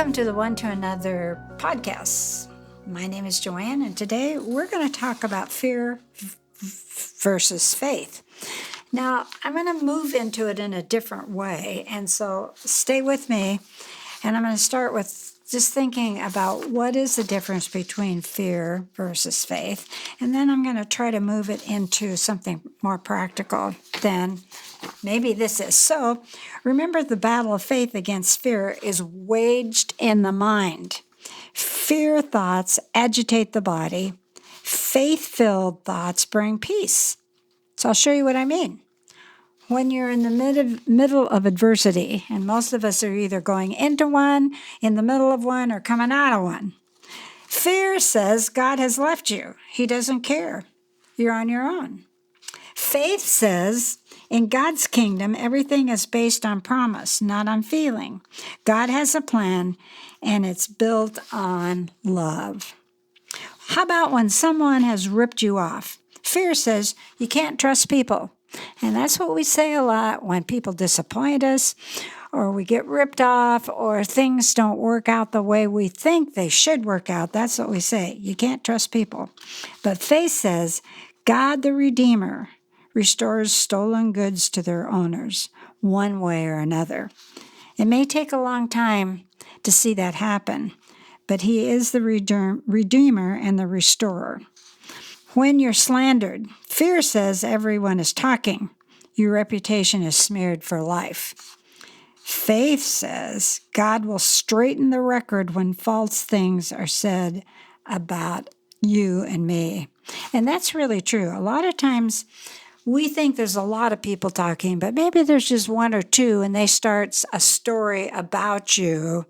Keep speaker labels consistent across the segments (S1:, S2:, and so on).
S1: Welcome to the One to Another podcast. My name is Joanne, and today we're going to talk about fear versus faith. Now, I'm going to move into it in a different way, and so stay with me, and I'm going to start with just thinking about what is the difference between fear versus faith, and then I'm going to try to move it into something more practical than maybe this is. So remember, the battle of faith against fear is waged in the mind. Fear thoughts agitate the body. Faith-filled thoughts bring peace. So I'll show you what I mean. When you're in the middle of adversity, and most of us are either going into one, in the middle of one, or coming out of one, fear says God has left you. He doesn't care. You're on your own. Faith says, in God's kingdom, everything is based on promise, not on feeling. God has a plan, and it's built on love. How about when someone has ripped you off? Fear says you can't trust people. And that's what we say a lot when people disappoint us, or we get ripped off, or things don't work out the way we think they should work out. That's what we say. You can't trust people. But faith says, God the Redeemer restores stolen goods to their owners, one way or another. It may take a long time to see that happen, but He is the Redeemer and the Restorer. When you're slandered, fear says everyone is talking. Your reputation is smeared for life. Faith says God will straighten the record when false things are said about you and me. And that's really true. A lot of times we think there's a lot of people talking, but maybe there's just one or two, and they start a story about you.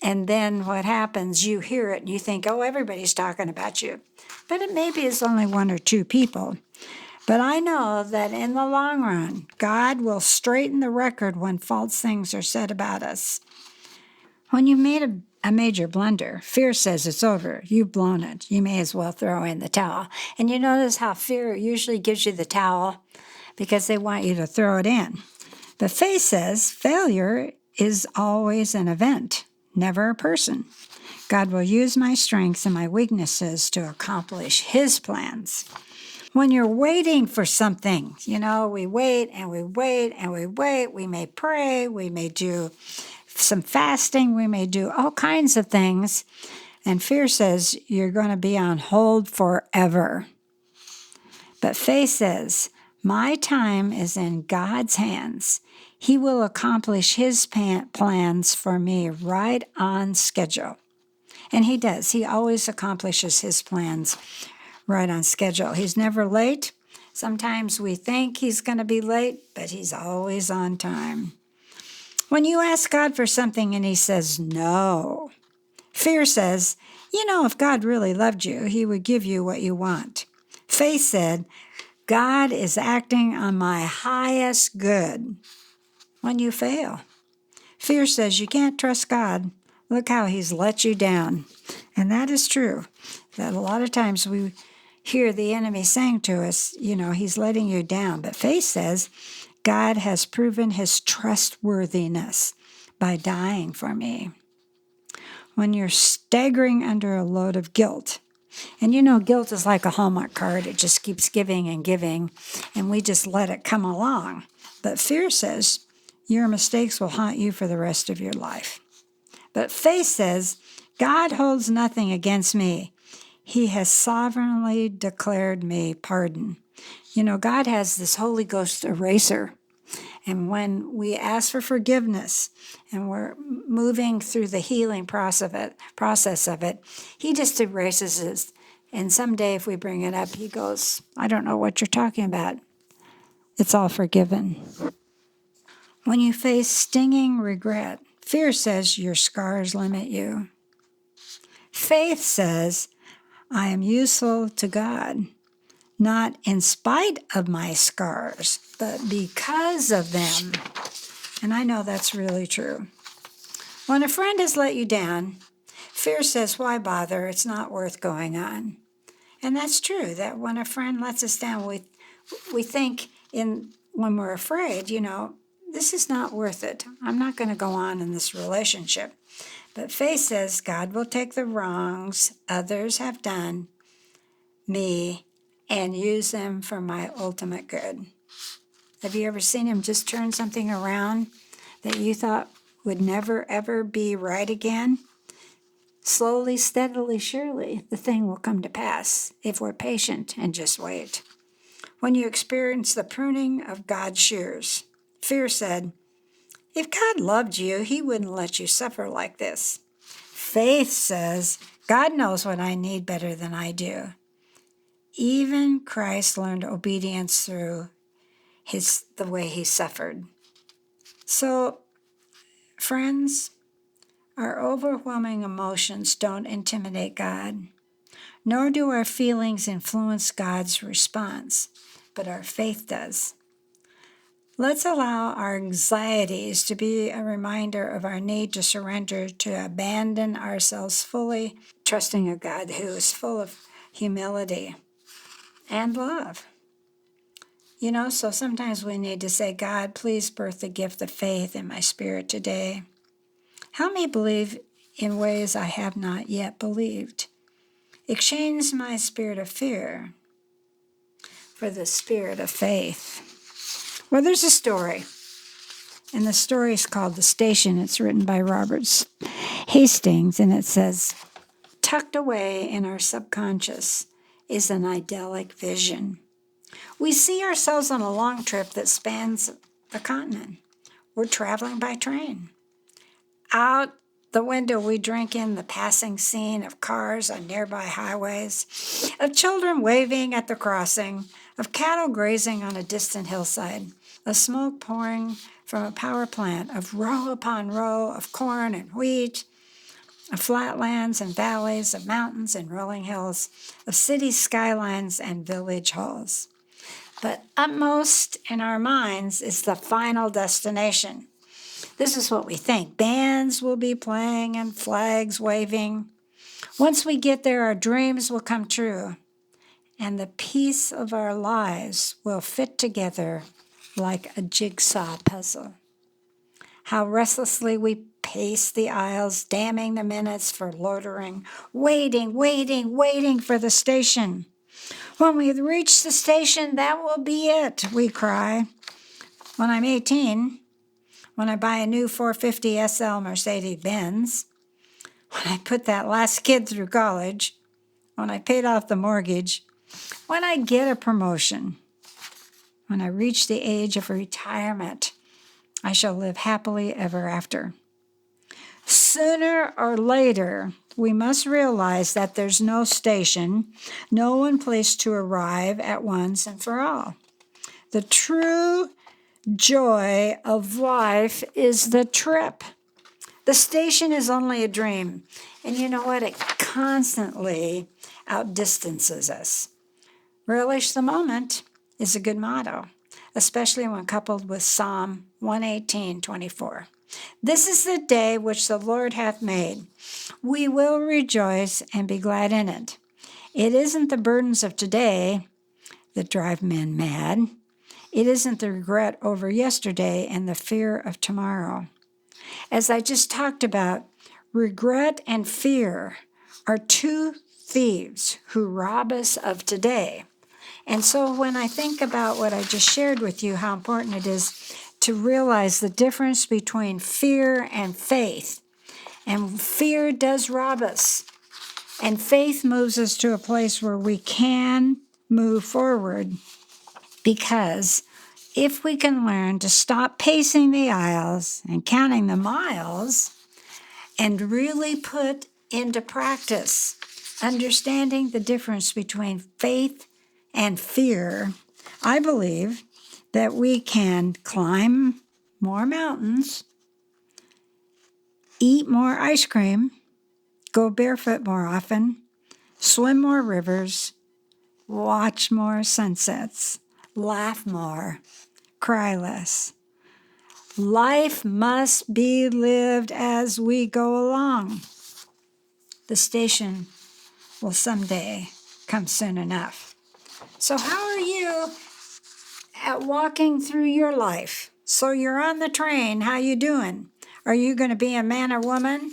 S1: And then what happens, you hear it and you think, oh, everybody's talking about you. But it maybe is only one or two people. But I know that in the long run, God will straighten the record when false things are said about us. When you've made a major blunder, fear says it's over. You've blown it. You may as well throw in the towel. And you notice how fear usually gives you the towel because they want you to throw it in. But faith says failure is always an event, never a person. God will use my strengths and my weaknesses to accomplish His plans. When you're waiting for something, we wait and we wait and we wait. We may pray, we may do some fasting, we may do all kinds of things. And fear says you're going to be on hold forever. But faith says, my time is in God's hands. He will accomplish His plans for me right on schedule. And He does. He always accomplishes His plans right on schedule. He's never late. Sometimes we think He's going to be late, but He's always on time. When you ask God for something and He says no, fear says, if God really loved you, He would give you what you want. Faith said, God is acting on my highest good. When you fail, fear says you can't trust God. Look how He's let you down. And that is true. That a lot of times we hear the enemy saying to us, He's letting you down. But faith says, God has proven His trustworthiness by dying for me. When you're staggering under a load of guilt, and guilt is like a Hallmark card. It just keeps giving and giving, and we just let it come along. But fear says your mistakes will haunt you for the rest of your life. But faith says, God holds nothing against me. He has sovereignly declared me pardon. God has this Holy Ghost eraser. And when we ask for forgiveness and we're moving through the healing process of it, He just erases it. And someday if we bring it up, He goes, I don't know what you're talking about. It's all forgiven. When you face stinging regret, fear says your scars limit you. Faith says, I am useful to God, not in spite of my scars, but because of them. And I know that's really true. When a friend has let you down, fear says, why bother? It's not worth going on. And that's true, that when a friend lets us down, we think when we're afraid, this is not worth it. I'm not going to go on in this relationship. But faith says God will take the wrongs others have done me and use them for my ultimate good. Have you ever seen him just turn something around that you thought would never, ever be right again? Slowly, steadily, surely, the thing will come to pass if we're patient and just wait. When you experience the pruning of God's shears, fear said, if God loved you, he wouldn't let you suffer like this. Faith says, God knows what I need better than I do. Even Christ learned obedience through the way he suffered. So, friends, our overwhelming emotions don't intimidate God, nor do our feelings influence God's response, but our faith does. Let's allow our anxieties to be a reminder of our need to surrender, to abandon ourselves fully, trusting a God who is full of humility and love. So sometimes we need to say, God, please birth the gift of faith in my spirit today. Help me believe in ways I have not yet believed. Exchange my spirit of fear for the spirit of faith. Well, there's a story, and the story is called The Station. It's written by Robert Hastings, and it says, tucked away in our subconscious is an idyllic vision. We see ourselves on a long trip that spans the continent. We're traveling by train. Out the window, we drink in the passing scene of cars on nearby highways, of children waving at the crossing, of cattle grazing on a distant hillside, of smoke pouring from a power plant, of row upon row of corn and wheat, of flatlands and valleys, of mountains and rolling hills, of city skylines and village halls. But upmost in our minds is the final destination. This is what we think. Bands will be playing and flags waving. Once we get there, our dreams will come true, and the piece of our lives will fit together like a jigsaw puzzle. How restlessly we pace the aisles, damning the minutes for loitering, waiting for the station. When we reach the station, that will be it, we cry. When I'm 18, when I buy a new 450 SL Mercedes-Benz, when I put that last kid through college, when I paid off the mortgage, when I get a promotion, when I reach the age of retirement, I shall live happily ever after. Sooner or later, we must realize that there's no station, no one place to arrive at once and for all. The true joy of life is the trip. The station is only a dream. And you know what? It constantly outdistances us. Relish the moment is a good motto, especially when coupled with Psalm 118:24. This is the day which the Lord hath made. We will rejoice and be glad in it. It isn't the burdens of today that drive men mad. It isn't the regret over yesterday and the fear of tomorrow. As I just talked about, regret and fear are two thieves who rob us of today. And so when I think about what I just shared with you, how important it is to realize the difference between fear and faith. And fear does rob us. And faith moves us to a place where we can move forward. Because if we can learn to stop pacing the aisles and counting the miles and really put into practice understanding the difference between faith and fear, I believe that we can climb more mountains, eat more ice cream, go barefoot more often, swim more rivers, watch more sunsets, laugh more, cry less. Life must be lived as we go along. The station will someday come soon enough. So how are you at walking through your life? So you're on the train. How you doing? Are you going to be a man or woman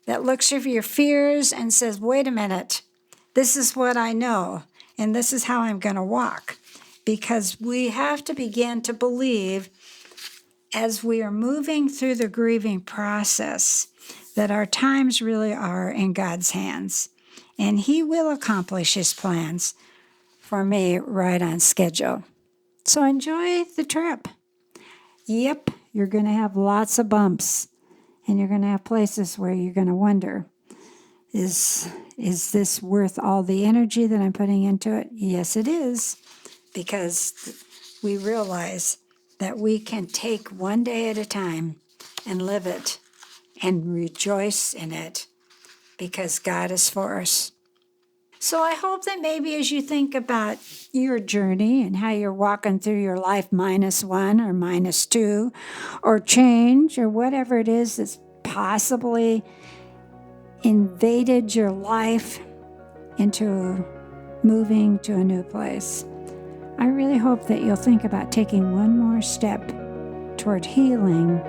S1: that looks over your fears and says, wait a minute, this is what I know, and this is how I'm going to walk. Because we have to begin to believe as we are moving through the grieving process that our times really are in God's hands. And He will accomplish His plans for me right on schedule. So enjoy the trip. Yep, you're going to have lots of bumps. And you're going to have places where you're going to wonder, is this worth all the energy that I'm putting into it? Yes, it is. Because we realize that we can take one day at a time and live it and rejoice in it because God is for us. So I hope that maybe as you think about your journey and how you're walking through your life -1 or -2 or change or whatever it is that's possibly invaded your life into moving to a new place, I really hope that you'll think about taking one more step toward healing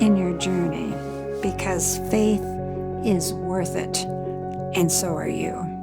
S1: in your journey because faith is worth it, and so are you.